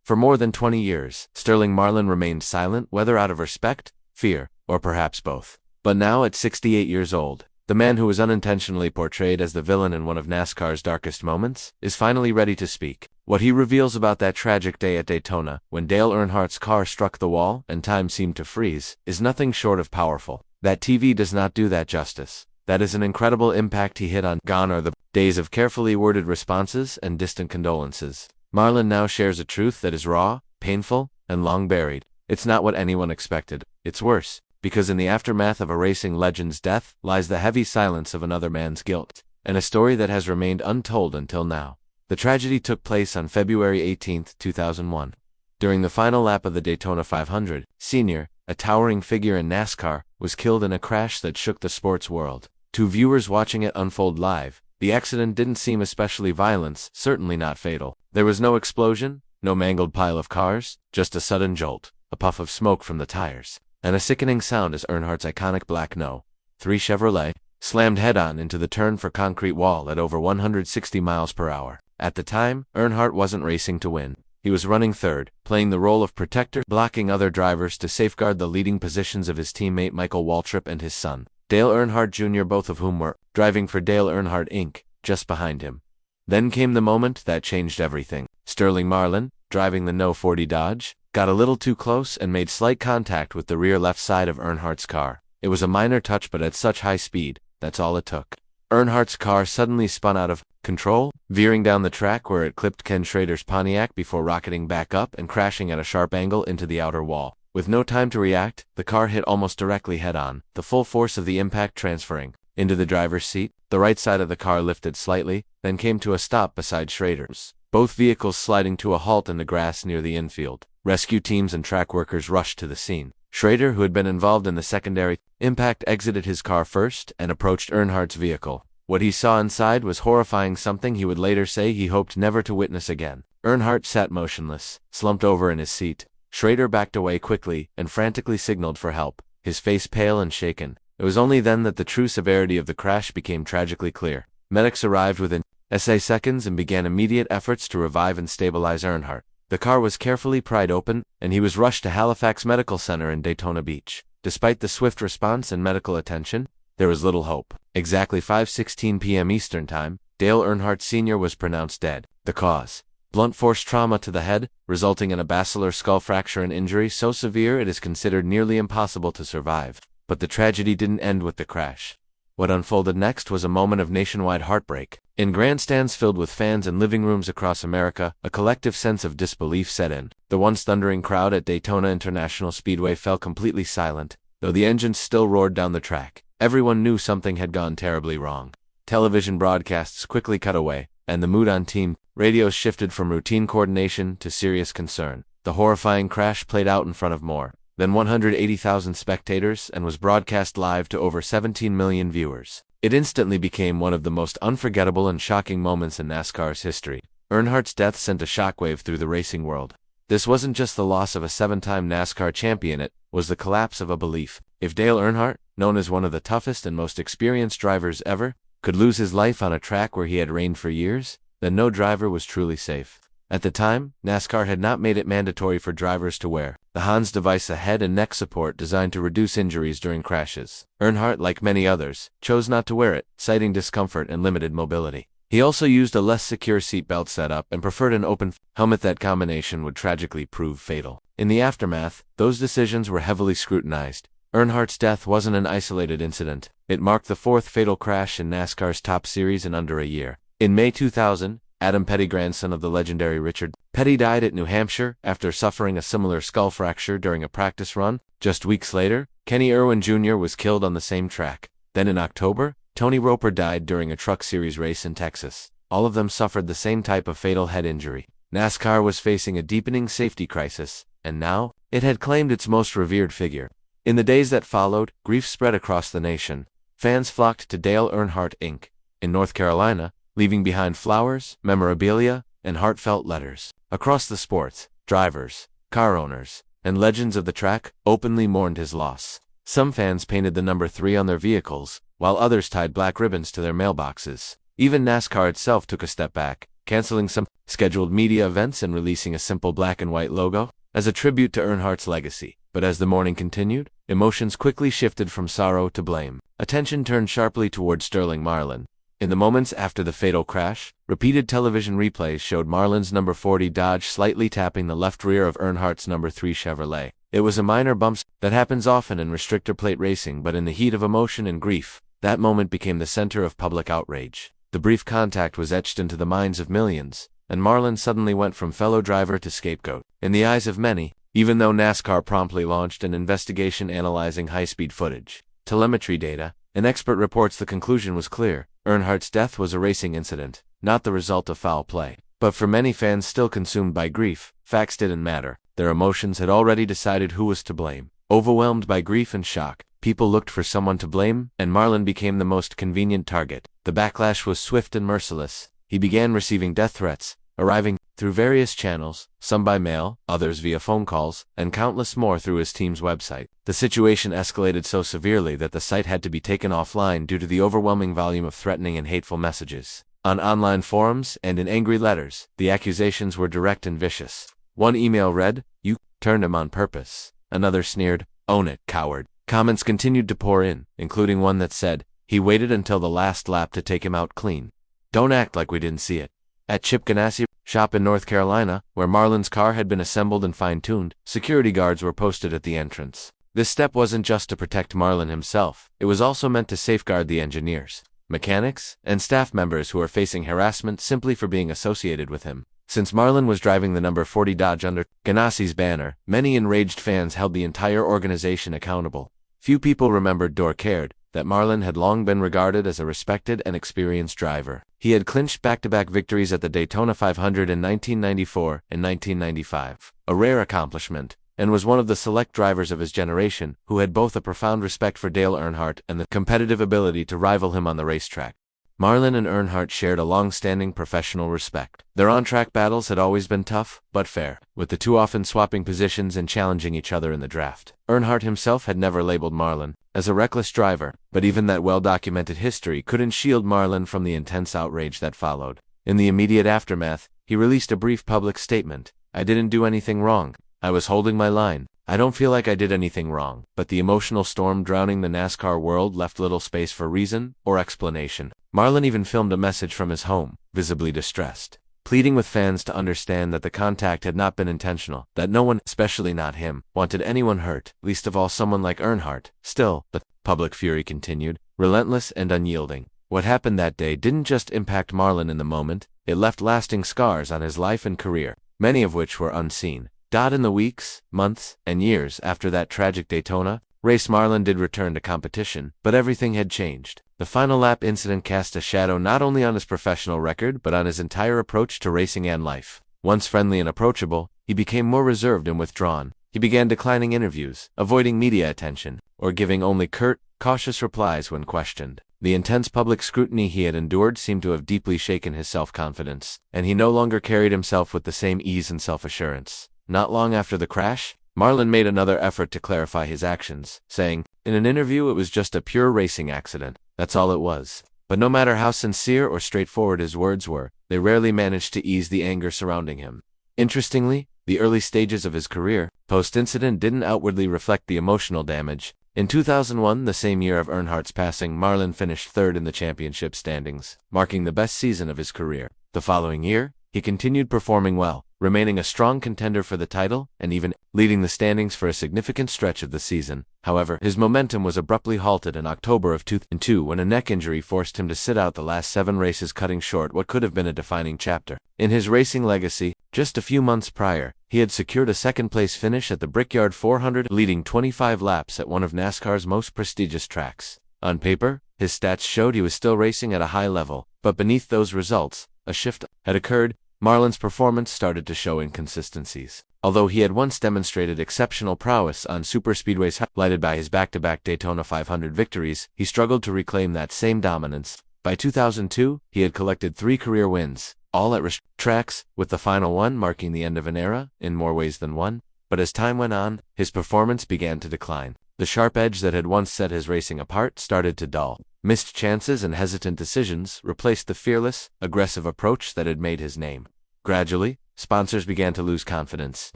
For more than 20 years, Sterling Marlin remained silent, whether out of respect, fear, or perhaps both. But now, at 68 years old, the man who was unintentionally portrayed as the villain in one of NASCAR's darkest moments is finally ready to speak. What he reveals about that tragic day at Daytona, when Dale Earnhardt's car struck the wall and time seemed to freeze, is nothing short of powerful. That TV does not do that justice. That is an incredible impact he hit on. Gone are the days of carefully worded responses and distant condolences. Marlin now shares a truth that is raw, painful, and long buried. It's not what anyone expected. It's worse, because in the aftermath of a racing legend's death lies the heavy silence of another man's guilt, and a story that has remained untold until now. The tragedy took place on February 18, 2001. During the final lap of the Daytona 500, Sr., a towering figure in NASCAR, was killed in a crash that shook the sports world. To viewers watching it unfold live, the accident didn't seem especially violent, certainly not fatal. There was no explosion, no mangled pile of cars, just a sudden jolt, a puff of smoke from the tires, and a sickening sound as Earnhardt's iconic black No. 3 Chevrolet slammed head-on into the turn for concrete wall at over 160 miles per hour. At the time, Earnhardt wasn't racing to win. He was running third, playing the role of protector, blocking other drivers to safeguard the leading positions of his teammate Michael Waltrip and his son, Dale Earnhardt Jr., both of whom were driving for Dale Earnhardt Inc., just behind him. Then came the moment that changed everything. Sterling Marlin, driving the No. 40 Dodge, got a little too close and made slight contact with the rear left side of Earnhardt's car. It was a minor touch, but at such high speed, that's all it took. Earnhardt's car suddenly spun out of control, veering down the track where it clipped Ken Schrader's Pontiac before rocketing back up and crashing at a sharp angle into the outer wall. With no time to react, the car hit almost directly head-on, the full force of the impact transferring into the driver's seat. The right side of the car lifted slightly, then came to a stop beside Schrader's, both vehicles sliding to a halt in the grass near the infield. Rescue teams and track workers rushed to the scene. Schrader, who had been involved in the secondary impact, exited his car first and approached Earnhardt's vehicle. What he saw inside was horrifying, something he would later say he hoped never to witness again. Earnhardt sat motionless, slumped over in his seat. Schrader backed away quickly and frantically signaled for help, his face pale and shaken. It was only then that the true severity of the crash became tragically clear. Medics arrived within seconds and began immediate efforts to revive and stabilize Earnhardt. The car was carefully pried open, and he was rushed to Halifax Medical Center in Daytona Beach. Despite the swift response and medical attention, there was little hope. Exactly 5:16 p.m. Eastern Time, Dale Earnhardt Sr. was pronounced dead. The cause: blunt force trauma to the head, resulting in a basilar skull fracture and injury so severe it is considered nearly impossible to survive. But the tragedy didn't end with the crash. What unfolded next was a moment of nationwide heartbreak. In grandstands filled with fans and living rooms across America, a collective sense of disbelief set in. The once thundering crowd at Daytona International Speedway fell completely silent, though the engines still roared down the track. Everyone knew something had gone terribly wrong. Television broadcasts quickly cut away, and the mood on team radios shifted from routine coordination to serious concern. The horrifying crash played out in front of more than 180,000 spectators and was broadcast live to over 17 million viewers. It instantly became one of the most unforgettable and shocking moments in NASCAR's history. Earnhardt's death sent a shockwave through the racing world. This wasn't just the loss of a 7-time NASCAR champion, it was the collapse of a belief. If Dale Earnhardt, known as one of the toughest and most experienced drivers ever, could lose his life on a track where he had reigned for years, then no driver was truly safe. At the time, NASCAR had not made it mandatory for drivers to wear the Hans device, a head and neck support designed to reduce injuries during crashes. Earnhardt, like many others, chose not to wear it, citing discomfort and limited mobility. He also used a less secure seatbelt setup and preferred an open helmet. That combination would tragically prove fatal. In the aftermath, those decisions were heavily scrutinized. Earnhardt's death wasn't an isolated incident. It marked the 4th fatal crash in NASCAR's top series in under a year. In May 2000, Adam Petty, grandson of the legendary Richard Petty, died at New Hampshire after suffering a similar skull fracture during a practice run. Just weeks later, Kenny Irwin Jr. was killed on the same track. Then in October, Tony Roper died during a Truck Series race in Texas. All of them suffered the same type of fatal head injury. NASCAR was facing a deepening safety crisis, and now, it had claimed its most revered figure. In the days that followed, grief spread across the nation. Fans flocked to Dale Earnhardt Inc. in North Carolina, leaving behind flowers, memorabilia, and heartfelt letters. Across the sports, drivers, car owners, and legends of the track openly mourned his loss. Some fans painted the number 3 on their vehicles, while others tied black ribbons to their mailboxes. Even NASCAR itself took a step back, canceling some scheduled media events and releasing a simple black and white logo as a tribute to Earnhardt's legacy. But as the mourning continued, emotions quickly shifted from sorrow to blame. Attention turned sharply toward Sterling Marlin. In the moments after the fatal crash, repeated television replays showed Marlin's number 40 Dodge slightly tapping the left rear of Earnhardt's number 3 Chevrolet. It was a minor bump that happens often in restrictor plate racing, but in the heat of emotion and grief, that moment became the center of public outrage. The brief contact was etched into the minds of millions, and Marlin suddenly went from fellow driver to scapegoat. In the eyes of many, even though NASCAR promptly launched an investigation analyzing high-speed footage, telemetry data, and expert reports, the conclusion was clear. Earnhardt's death was a racing incident, not the result of foul play. But for many fans still consumed by grief, facts didn't matter. Their emotions had already decided who was to blame. Overwhelmed by grief and shock, people looked for someone to blame, and Marlin became the most convenient target. The backlash was swift and merciless. He began receiving death threats, arriving through various channels, some by mail, others via phone calls, and countless more through his team's website. The situation escalated so severely that the site had to be taken offline due to the overwhelming volume of threatening and hateful messages. On online forums and in angry letters, the accusations were direct and vicious. One email read, "You turned him on purpose." Another sneered, "Own it, coward." Comments continued to pour in, including one that said, "He waited until the last lap to take him out clean. Don't act like we didn't see it." At Chip Ganassi shop in North Carolina, where Marlin's car had been assembled and fine-tuned, security guards were posted at the entrance. This step wasn't just to protect Marlin himself, it was also meant to safeguard the engineers, mechanics, and staff members who were facing harassment simply for being associated with him. Since Marlin was driving the number 40 Dodge under Ganassi's banner, many enraged fans held the entire organization accountable. Few people remembered or cared that Marlin had long been regarded as a respected and experienced driver. He had clinched back-to-back victories at the Daytona 500 in 1994 and 1995, a rare accomplishment, and was one of the select drivers of his generation who had both a profound respect for Dale Earnhardt and the competitive ability to rival him on the racetrack. Marlin and Earnhardt shared a long-standing professional respect. Their on-track battles had always been tough, but fair, with the two often swapping positions and challenging each other in the draft. Earnhardt himself had never labeled Marlin as a reckless driver, but even that well-documented history couldn't shield Marlin from the intense outrage that followed. In the immediate aftermath, he released a brief public statement. "I didn't do anything wrong. I was holding my line. I don't feel like I did anything wrong." But the emotional storm drowning the NASCAR world left little space for reason or explanation. Marlin even filmed a message from his home, visibly distressed, pleading with fans to understand that the contact had not been intentional, that no one, especially not him, wanted anyone hurt, least of all someone like Earnhardt. Still, the public fury continued, relentless and unyielding. What happened that day didn't just impact Marlin in the moment, it left lasting scars on his life and career, many of which were unseen. In the weeks, months, and years after that tragic Daytona race, Marlin did return to competition, but everything had changed. The final lap incident cast a shadow not only on his professional record but on his entire approach to racing and life. Once friendly and approachable, he became more reserved and withdrawn. He began declining interviews, avoiding media attention, or giving only curt, cautious replies when questioned. The intense public scrutiny he had endured seemed to have deeply shaken his self-confidence, and he no longer carried himself with the same ease and self-assurance. Not long after the crash, Marlin made another effort to clarify his actions, saying, in an interview, it was just a pure racing accident. That's all it was. But no matter how sincere or straightforward his words were, they rarely managed to ease the anger surrounding him. Interestingly, the early stages of his career, post-incident, didn't outwardly reflect the emotional damage. In 2001, the same year of Earnhardt's passing, Marlin finished third in the championship standings, marking the best season of his career. The following year, he continued performing well, remaining a strong contender for the title, and even leading the standings for a significant stretch of the season. However, his momentum was abruptly halted in October of 2002 when a neck injury forced him to sit out the last 7 races, cutting short what could have been a defining chapter in his racing legacy. Just a few months prior, he had secured a second-place finish at the Brickyard 400, leading 25 laps at one of NASCAR's most prestigious tracks. On paper, his stats showed he was still racing at a high level, but beneath those results, a shift had occurred. Marlin's performance started to show inconsistencies. Although he had once demonstrated exceptional prowess on superspeedways highlighted by his back-to-back Daytona 500 victories, he struggled to reclaim that same dominance. By 2002, he had collected 3 career wins, all at tracks, with the final one marking the end of an era, in more ways than one. But as time went on, his performance began to decline. The sharp edge that had once set his racing apart started to dull. Missed chances and hesitant decisions replaced the fearless, aggressive approach that had made his name. Gradually, sponsors began to lose confidence.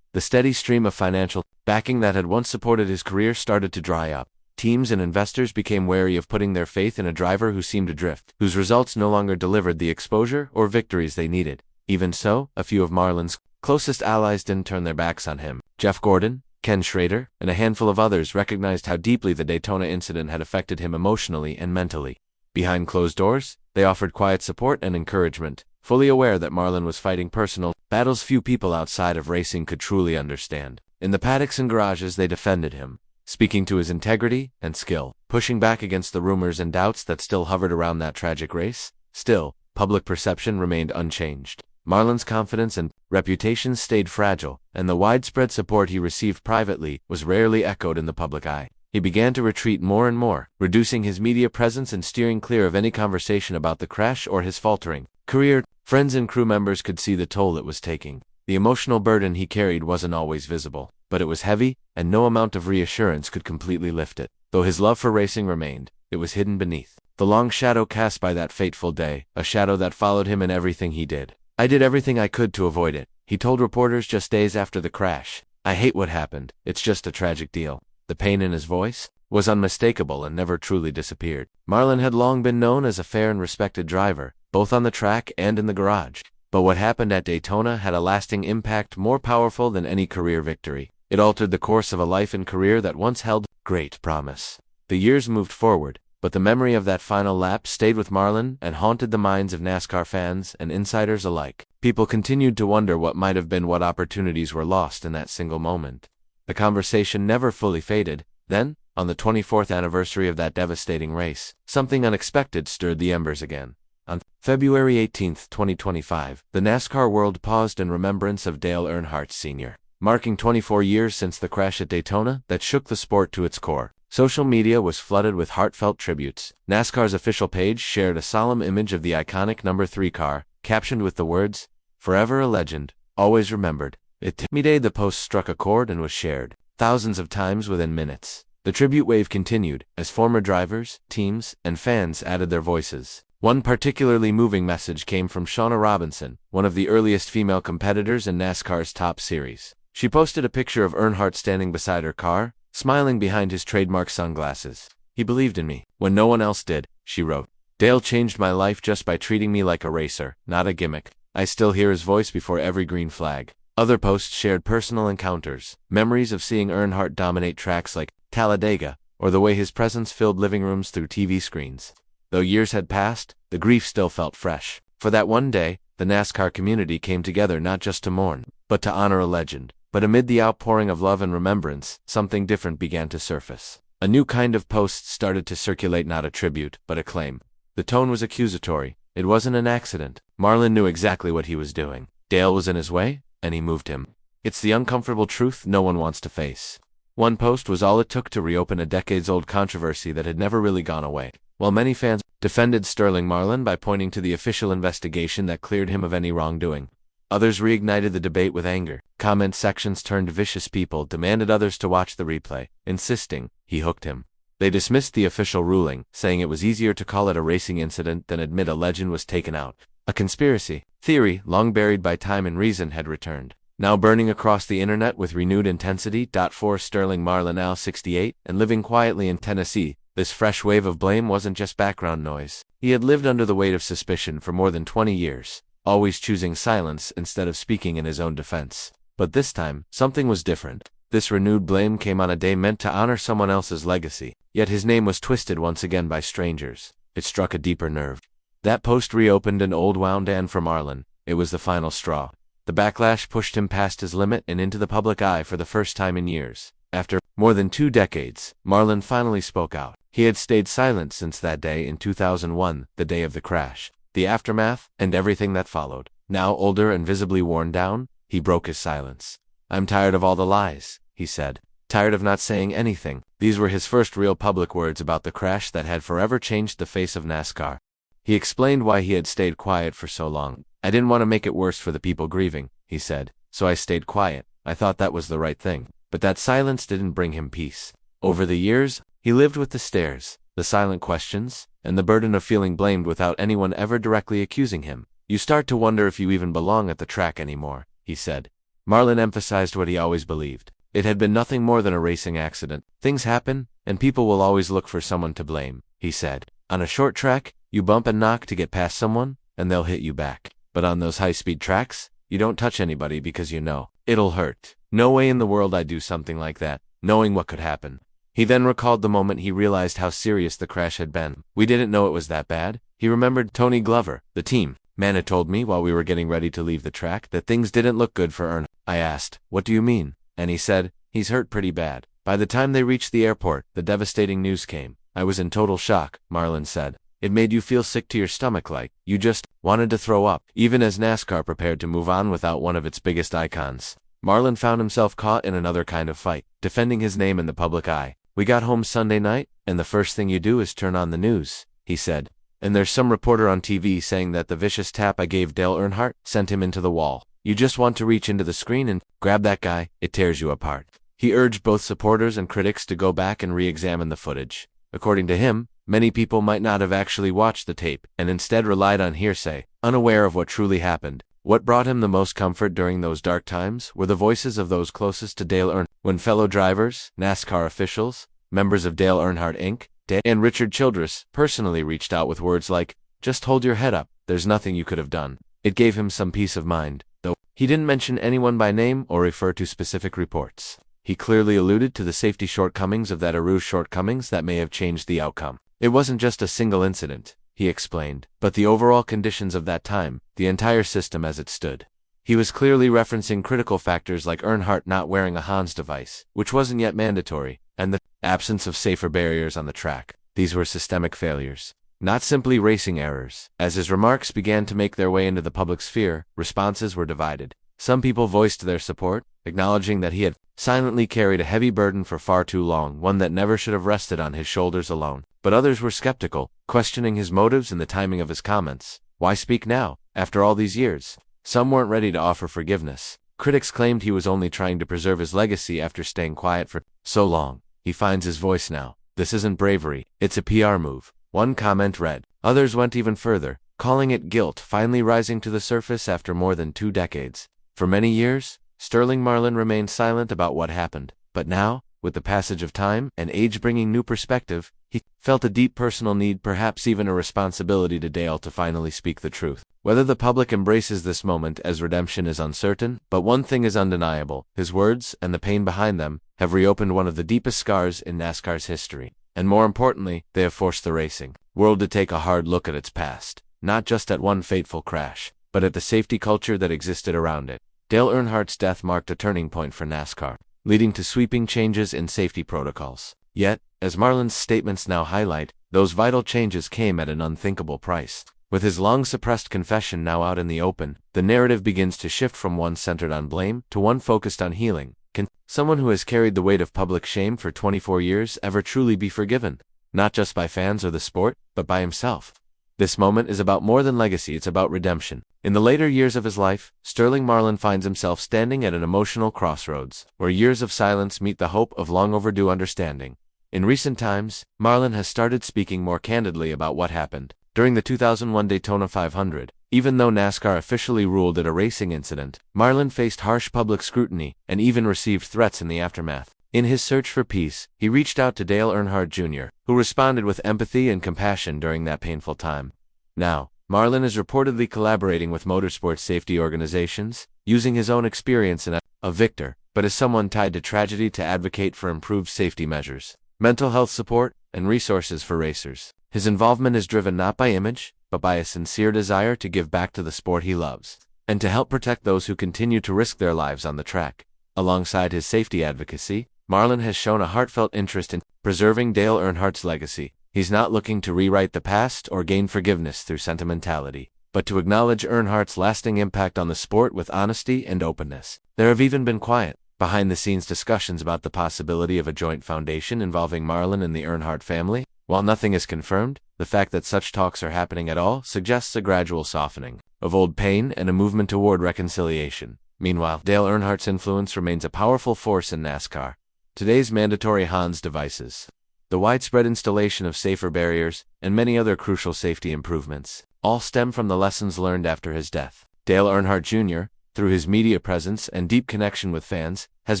The steady stream of financial backing that had once supported his career started to dry up. Teams and investors became wary of putting their faith in a driver who seemed adrift, whose results no longer delivered the exposure or victories they needed. Even so, a few of Marlin's closest allies didn't turn their backs on him. Jeff Gordon, Ken Schrader, and a handful of others recognized how deeply the Daytona incident had affected him emotionally and mentally. Behind closed doors, they offered quiet support and encouragement, fully aware that Marlin was fighting personal battles few people outside of racing could truly understand. In the paddocks and garages, they defended him, speaking to his integrity and skill, pushing back against the rumors and doubts that still hovered around that tragic race. Still, public perception remained unchanged. Marlin's confidence and reputation stayed fragile, and the widespread support he received privately was rarely echoed in the public eye. He began to retreat more and more, reducing his media presence and steering clear of any conversation about the crash or his faltering career. Friends and crew members could see the toll it was taking. The emotional burden he carried wasn't always visible, but it was heavy, and no amount of reassurance could completely lift it. Though his love for racing remained, it was hidden beneath the long shadow cast by that fateful day, a shadow that followed him in everything he did. "I did everything I could to avoid it," he told reporters just days after the crash. "I hate what happened. It's just a tragic deal." The pain in his voice was unmistakable and never truly disappeared. Marlin had long been known as a fair and respected driver, both on the track and in the garage. But what happened at Daytona had a lasting impact more powerful than any career victory. It altered the course of a life and career that once held great promise. The years moved forward, but the memory of that final lap stayed with Marlin and haunted the minds of NASCAR fans and insiders alike. People continued to wonder what might have been, what opportunities were lost in that single moment. The conversation never fully faded. Then, on the 24th anniversary of that devastating race, something unexpected stirred the embers again. On February 18, 2025, the NASCAR world paused in remembrance of Dale Earnhardt Sr., marking 24 years since the crash at Daytona that shook the sport to its core. Social media was flooded with heartfelt tributes. NASCAR's official page shared a solemn image of the iconic number 3 car, captioned with the words, "Forever a legend, always remembered." The post struck a chord and was shared thousands of times within minutes. The tribute wave continued as former drivers, teams, and fans added their voices. One particularly moving message came from Shauna Robinson, one of the earliest female competitors in NASCAR's top series. She posted a picture of Earnhardt standing beside her car, smiling behind his trademark sunglasses. "He believed in me when no one else did," she wrote. "Dale changed my life just by treating me like a racer, not a gimmick. I still hear his voice before every green flag." Other posts shared personal encounters, memories of seeing Earnhardt dominate tracks like Talladega, or the way his presence filled living rooms through TV screens. Though years had passed, the grief still felt fresh. For that one day, the NASCAR community came together not just to mourn, but to honor a legend. But amid the outpouring of love and remembrance, something different began to surface. A new kind of post started to circulate, not a tribute, but a claim. The tone was accusatory. It wasn't an accident. Marlin knew exactly what he was doing. Dale was in his way, and he moved him. It's the uncomfortable truth no one wants to face. One post was all it took to reopen a decades-old controversy that had never really gone away. While many fans defended Sterling Marlin by pointing to the official investigation that cleared him of any wrongdoing, others reignited the debate with anger. Comment sections turned vicious. People demanded others to watch the replay, insisting he hooked him. They dismissed the official ruling, saying it was easier to call it a racing incident than admit a legend was taken out. A conspiracy theory, long buried by time and reason, had returned, now burning across the internet with renewed intensity. For Sterling Marlin, now 68, and living quietly in Tennessee, this fresh wave of blame wasn't just background noise. He had lived under the weight of suspicion for more than 20 years, always choosing silence instead of speaking in his own defense. But this time, something was different. This renewed blame came on a day meant to honor someone else's legacy, yet his name was twisted once again by strangers. It struck a deeper nerve. That post reopened an old wound, and for Marlin, it was the final straw. The backlash pushed him past his limit and into the public eye for the first time in years. After more than 2 decades, Marlin finally spoke out. He had stayed silent since that day in 2001, the day of the crash, the aftermath, and everything that followed. Now older and visibly worn down, he broke his silence. "I'm tired of all the lies," he said. "Tired of not saying anything." These were his first real public words about the crash that had forever changed the face of NASCAR. He explained why he had stayed quiet for so long. "I didn't want to make it worse for the people grieving," he said, "so I stayed quiet. I thought that was the right thing." But that silence didn't bring him peace. Over the years, he lived with the stares, the silent questions, and the burden of feeling blamed without anyone ever directly accusing him. You start to wonder if you even belong at the track anymore, he said. Marlin emphasized what he always believed. It had been nothing more than a racing accident. Things happen, and people will always look for someone to blame, he said. On a short track, you bump and knock to get past someone, and they'll hit you back. But on those high-speed tracks, you don't touch anybody because you know it'll hurt. No way in the world I'd do something like that, knowing what could happen. He then recalled the moment he realized how serious the crash had been. We didn't know it was that bad. He remembered Tony Glover, the team man had told me while we were getting ready to leave the track that things didn't look good for Earnhardt. I asked, "What do you mean?" And he said, "He's hurt pretty bad." By the time they reached the airport, the devastating news came. I was in total shock, Marlin said. It made you feel sick to your stomach, like you just wanted to throw up, even as NASCAR prepared to move on without one of its biggest icons. Marlin found himself caught in another kind of fight, defending his name in the public eye. We got home Sunday night, and the first thing you do is turn on the news, he said. And there's some reporter on TV saying that the vicious tap I gave Dale Earnhardt sent him into the wall. You just want to reach into the screen and grab that guy, it tears you apart. He urged both supporters and critics to go back and re-examine the footage. According to him, many people might not have actually watched the tape, and instead relied on hearsay, unaware of what truly happened. What brought him the most comfort during those dark times were the voices of those closest to Dale Earnhardt. When fellow drivers, NASCAR officials, members of Dale Earnhardt Inc., and Richard Childress personally reached out with words like, "Just hold your head up, there's nothing you could have done." It gave him some peace of mind, though he didn't mention anyone by name or refer to specific reports. He clearly alluded to the safety shortcomings of that Aru's shortcomings that may have changed the outcome. It wasn't just a single incident, he explained, but the overall conditions of that time, the entire system as it stood. He was clearly referencing critical factors like Earnhardt not wearing a Hans device, which wasn't yet mandatory, and the absence of safer barriers on the track. These were systemic failures, not simply racing errors. As his remarks began to make their way into the public sphere, responses were divided. Some people voiced their support, acknowledging that he had silently carried a heavy burden for far too long, one that never should have rested on his shoulders alone. But others were skeptical, questioning his motives and the timing of his comments. Why speak now, after all these years? Some weren't ready to offer forgiveness. Critics claimed he was only trying to preserve his legacy after staying quiet for so long. He finds his voice now. This isn't bravery, it's a PR move, one comment read. Others went even further, calling it guilt finally rising to the surface after more than 2 decades. For many years, Sterling Marlin remained silent about what happened, but now, with the passage of time and age bringing new perspective, he felt a deep personal need, perhaps even a responsibility to Dale to finally speak the truth. Whether the public embraces this moment as redemption is uncertain, but one thing is undeniable: his words, and the pain behind them, have reopened one of the deepest scars in NASCAR's history. And more importantly, they have forced the racing world to take a hard look at its past, not just at one fateful crash, but at the safety culture that existed around it. Dale Earnhardt's death marked a turning point for NASCAR, leading to sweeping changes in safety protocols. Yet, as Marlin's statements now highlight, those vital changes came at an unthinkable price. With his long-suppressed confession now out in the open, the narrative begins to shift from one centered on blame to one focused on healing. Can someone who has carried the weight of public shame for 24 years ever truly be forgiven? Not just by fans or the sport, but by himself. This moment is about more than legacy, it's about redemption. In the later years of his life, Sterling Marlin finds himself standing at an emotional crossroads, where years of silence meet the hope of long overdue understanding. In recent times, Marlin has started speaking more candidly about what happened during the 2001 Daytona 500. Even though NASCAR officially ruled it a racing incident, Marlin faced harsh public scrutiny and even received threats in the aftermath. In his search for peace, he reached out to Dale Earnhardt Jr., who responded with empathy and compassion during that painful time. Now, Marlin is reportedly collaborating with motorsport safety organizations, using his own experience in a victor, but as someone tied to tragedy to advocate for improved safety measures, mental health support, and resources for racers. His involvement is driven not by image, but by a sincere desire to give back to the sport he loves, and to help protect those who continue to risk their lives on the track. Alongside his safety advocacy, Marlin has shown a heartfelt interest in preserving Dale Earnhardt's legacy. He's not looking to rewrite the past or gain forgiveness through sentimentality, but to acknowledge Earnhardt's lasting impact on the sport with honesty and openness. There have even been quiet, behind-the-scenes discussions about the possibility of a joint foundation involving Marlin and the Earnhardt family. While nothing is confirmed, the fact that such talks are happening at all suggests a gradual softening of old pain and a movement toward reconciliation. Meanwhile, Dale Earnhardt's influence remains a powerful force in NASCAR. Today's mandatory Hans devices, the widespread installation of safer barriers, and many other crucial safety improvements, all stem from the lessons learned after his death. Dale Earnhardt Jr., through his media presence and deep connection with fans, has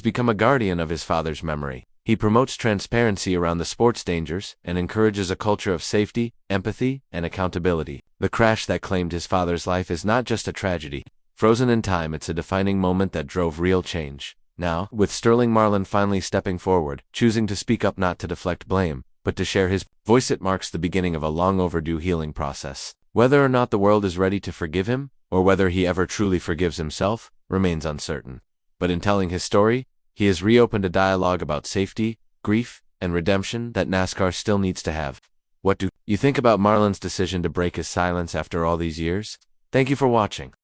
become a guardian of his father's memory. He promotes transparency around the sport's dangers and encourages a culture of safety, empathy, and accountability. The crash that claimed his father's life is not just a tragedy. Frozen in time, it's a defining moment that drove real change. Now, with Sterling Marlin finally stepping forward, choosing to speak up not to deflect blame, but to share his voice, it marks the beginning of a long overdue healing process. Whether or not the world is ready to forgive him, or whether he ever truly forgives himself, remains uncertain. But in telling his story, he has reopened a dialogue about safety, grief, and redemption that NASCAR still needs to have. What do you think about Marlin's decision to break his silence after all these years? Thank you for watching.